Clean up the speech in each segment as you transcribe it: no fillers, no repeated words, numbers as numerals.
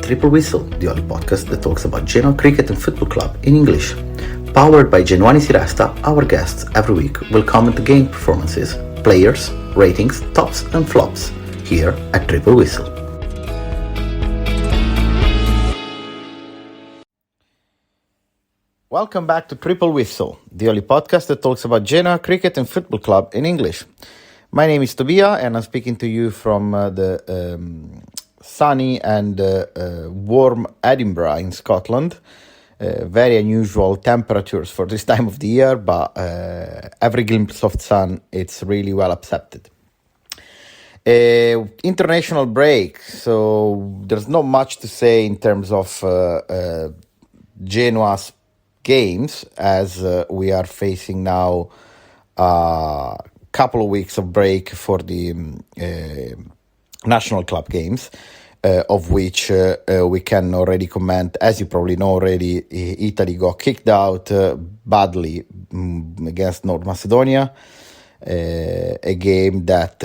Triple Whistle, the only podcast that talks about Genoa Cricket and Football Club in English. Powered by Genuani Siresta, our guests every week will comment the game performances, players, ratings, tops and flops here at Triple Whistle. Welcome back to Triple Whistle, the only podcast that talks about Genoa Cricket and Football Club in English. My name is Tobia and I'm speaking to you from the sunny and warm Edinburgh in Scotland. Very unusual temperatures for this time of the year, but every glimpse of sun, it's really well accepted. International break, so there's not much to say in terms of Genoa's games, as we are facing now a couple of weeks of break for the national club games, of which we can already comment. As you probably know already, Italy got kicked out badly against North Macedonia, a game that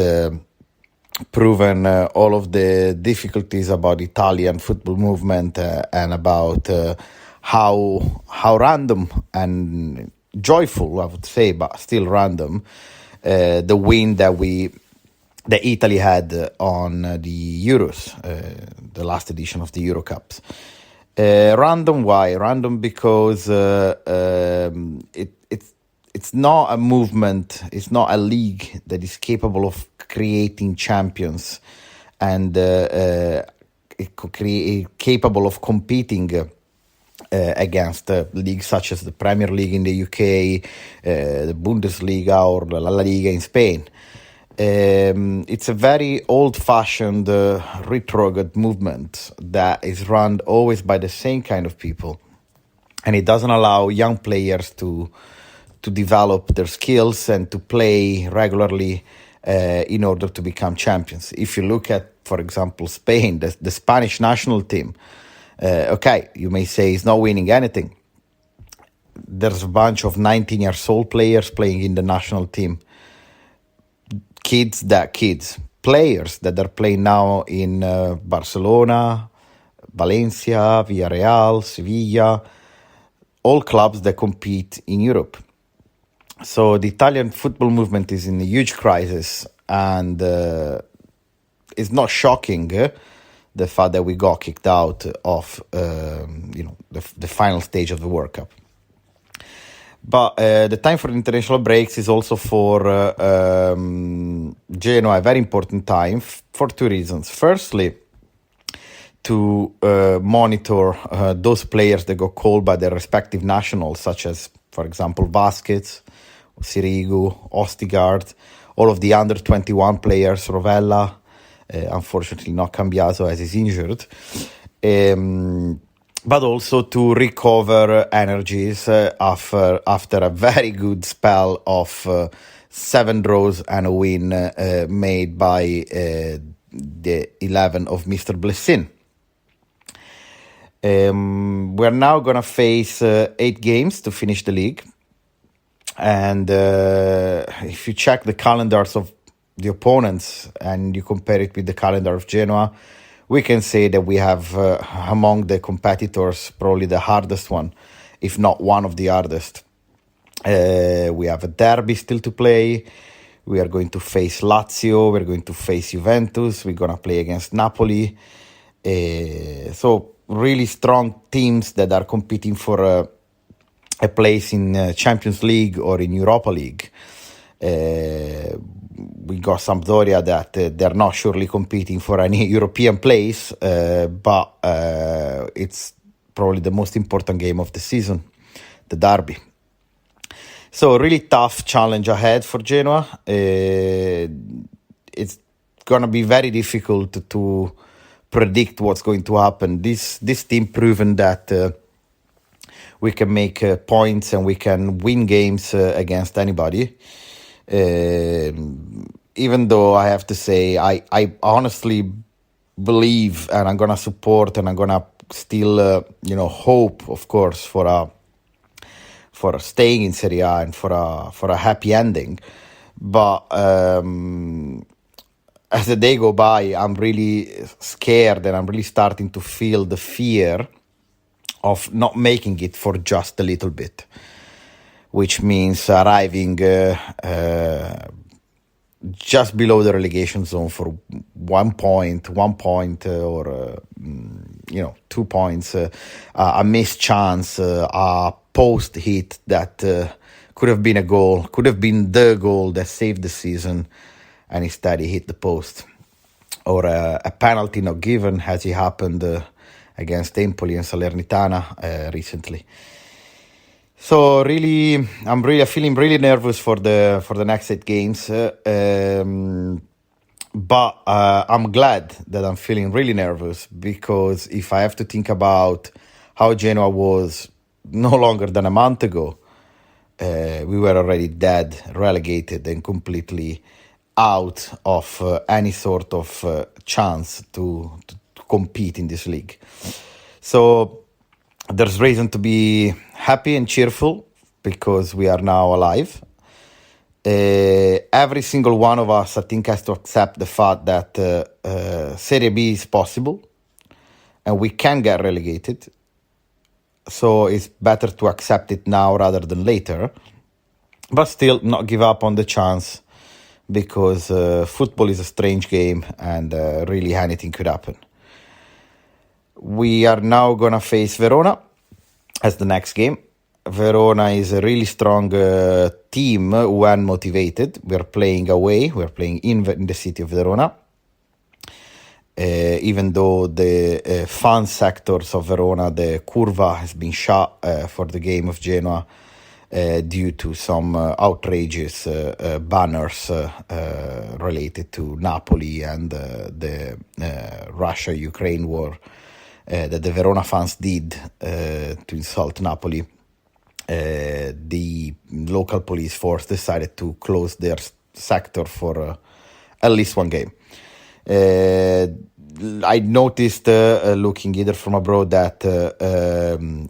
proven all of the difficulties about Italian football movement and about how random and joyful, I would say, but still random, the win that Italy had on the Euros, the last edition of the Euro Cups. Random, why? Random because it's not a movement, it's not a league that is capable of creating champions and capable of competing against leagues such as the Premier League in the UK, the Bundesliga or La Liga in Spain. It's a very old-fashioned, retrograde movement that is run always by the same kind of people, and it doesn't allow young players to develop their skills and to play regularly in order to become champions. If you look at, for example, Spain, the Spanish national team, okay, you may say it's not winning anything. There's a bunch of 19-year-old players playing in the national team. Players that are playing now in Barcelona, Valencia, Villarreal, Sevilla, all clubs that compete in Europe. So the Italian football movement is in a huge crisis, and it's not shocking the fact that we got kicked out of the final stage of the World Cup. But the time for international breaks is also for Genoa a very important time for two reasons. Firstly, to monitor those players that got called by their respective nationals, such as, for example, Vasquez, Sirigu, Ostigard, all of the under-21 players, Rovella, unfortunately not Cambiaso as he's injured, but also to recover energies after a very good spell of 7 draws and a win made by the 11 of Mr. Blessin. We're now going to face 8 games to finish the league. And if you check the calendars of the opponents and you compare it with the calendar of Genoa, we can say that we have among the competitors probably the hardest one, if not one of the hardest. We have a derby still to play. We are going to face Lazio. We're going to face Juventus. We're going to play against Napoli. So really strong teams that are competing for a place in Champions League or in Europa League. We got Sampdoria that they're not surely competing for any European place, but it's probably the most important game of the season, the derby. So really tough challenge ahead for Genoa. It's going to be very difficult to predict what's going to happen. This team proven that we can make points and we can win games against anybody. Even though I have to say, I honestly believe, and I'm gonna support, and I'm gonna still, hope, of course, for staying in Serie A and for a happy ending. But as the day go by, I'm really scared and I'm really starting to feel the fear of not making it for just a little bit, which means arriving just below the relegation zone for 1 point, or 2 points, a missed chance, a post hit that could have been a goal, could have been the goal that saved the season, and instead he hit the post, or a penalty not given, as it happened against Empoli and Salernitana recently. So really, I'm feeling really nervous for the next 8 games. But I'm glad that I'm feeling really nervous, because if I have to think about how Genoa was no longer than a month ago, we were already dead, relegated, and completely out of any sort of chance to compete in this league. So there's reason to be happy and cheerful, because we are now alive. Every single one of us, I think, has to accept the fact that Serie B is possible and we can get relegated. So it's better to accept it now rather than later, but still not give up on the chance, because football is a strange game and really anything could happen. We are now going to face Verona as the next game. Verona is a really strong team when motivated. We are playing away. We are playing in the city of Verona. Even though the fan sectors of Verona, the Curva, has been shut for the game of Genoa due to some outrageous banners related to Napoli and the Russia-Ukraine war that the Verona fans did to insult Napoli. The local police force decided to close their sector for at least one game. I noticed, looking either from abroad, that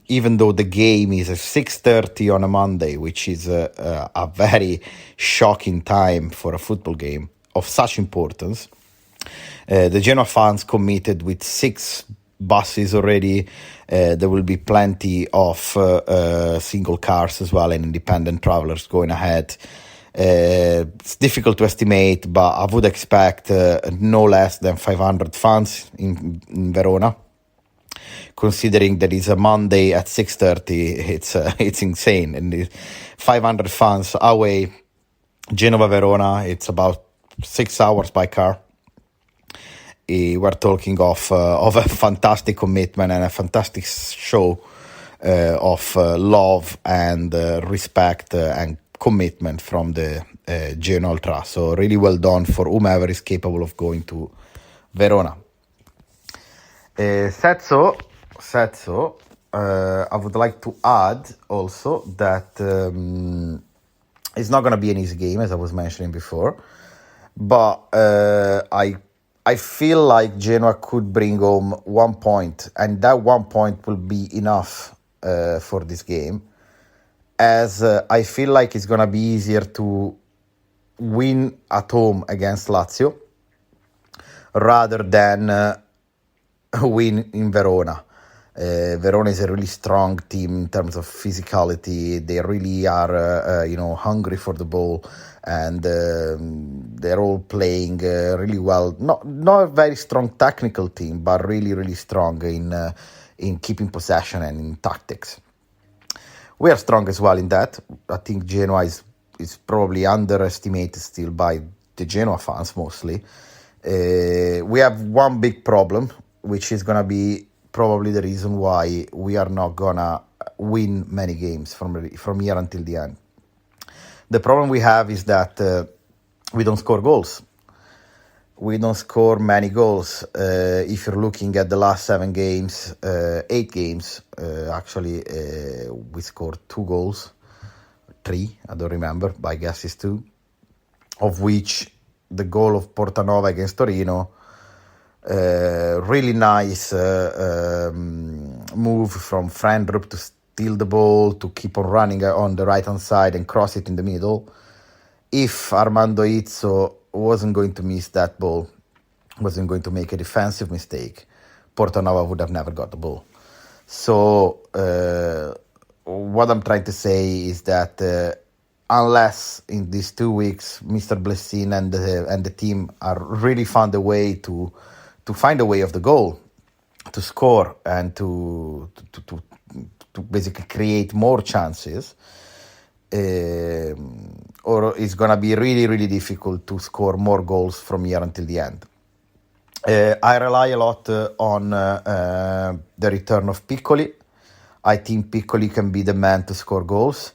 even though the game is at 6:30 on a Monday, which is a very shocking time for a football game of such importance, the Genoa fans committed with 6 buses already. There will be plenty of single cars as well, and independent travelers going ahead. It's difficult to estimate, but I would expect no less than 500 fans in Verona. Considering that it's a Monday at 6:30, it's insane. And 500 fans away, Genova-Verona, it's about 6 hours by car. We're talking of a fantastic commitment and a fantastic show of love and respect and commitment from the Genoa Ultra. So really well done for whomever is capable of going to Verona. Said so, I would like to add also that it's not going to be an easy game, as I was mentioning before, but I feel like Genoa could bring home 1 point, and that 1 point will be enough for this game, as I feel like it's going to be easier to win at home against Lazio rather than win in Verona. Verona is a really strong team in terms of physicality. They really are, hungry for the ball, and they're all playing really well. Not a very strong technical team, but really, really strong in keeping possession and in tactics. We are strong as well in that. I think Genoa is probably underestimated still by the Genoa fans mostly. We have one big problem, which is going to be probably the reason why we are not going to win many games from here until the end. The problem we have is that we don't score goals. We don't score many goals. If you're looking at the last 8 games, actually, we scored 2 goals. 3, I don't remember, but I guess it's 2. Of which the goal of Portanova against Torino, really nice move from Frendrup to steal the ball, to keep on running on the right-hand side and cross it in the middle. If Armando Izzo wasn't going to miss that ball, wasn't going to make a defensive mistake, Portanova would have never got the ball. So what I'm trying to say is that unless in these 2 weeks Mr. Blessin and the team are really found a way to find a way of the goal, to score and to basically create more chances, or it's gonna be really, really difficult to score more goals from here until the end. I rely a lot on the return of Piccoli. I think Piccoli can be the man to score goals.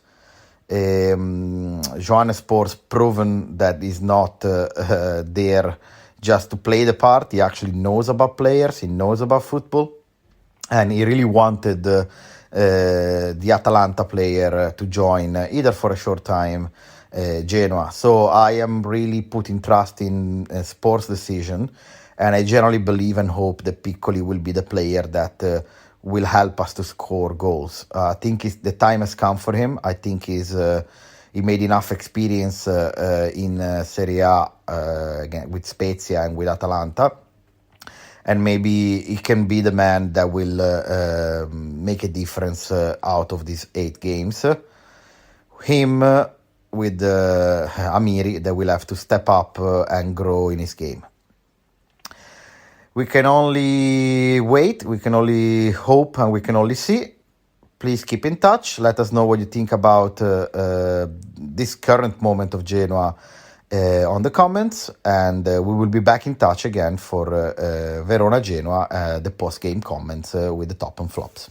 Johannespor's proven that he's not there just to play the part. He actually knows about players, he knows about football, and he really wanted the Atalanta player to join, either for a short time, Genoa. So I am really putting trust in sports decision, and I generally believe and hope that Piccoli will be the player that will help us to score goals. I think the time has come for him. I think he made enough experience in Serie A again with Spezia and with Atalanta, and maybe he can be the man that will make a difference out of these 8 games. Him with Amiri, that will have to step up and grow in his game. We can only wait, we can only hope, and we can only see. Please keep in touch. Let us know what you think about this current moment of Genoa on the comments, and we will be back in touch again for Verona-Genoa, the post-game comments with the top and flops.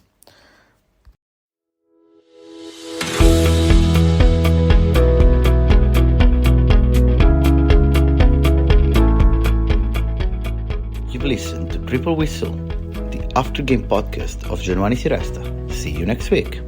You've listened to Triple Whistle, the after-game podcast of Genuani Si Resta. See you next week.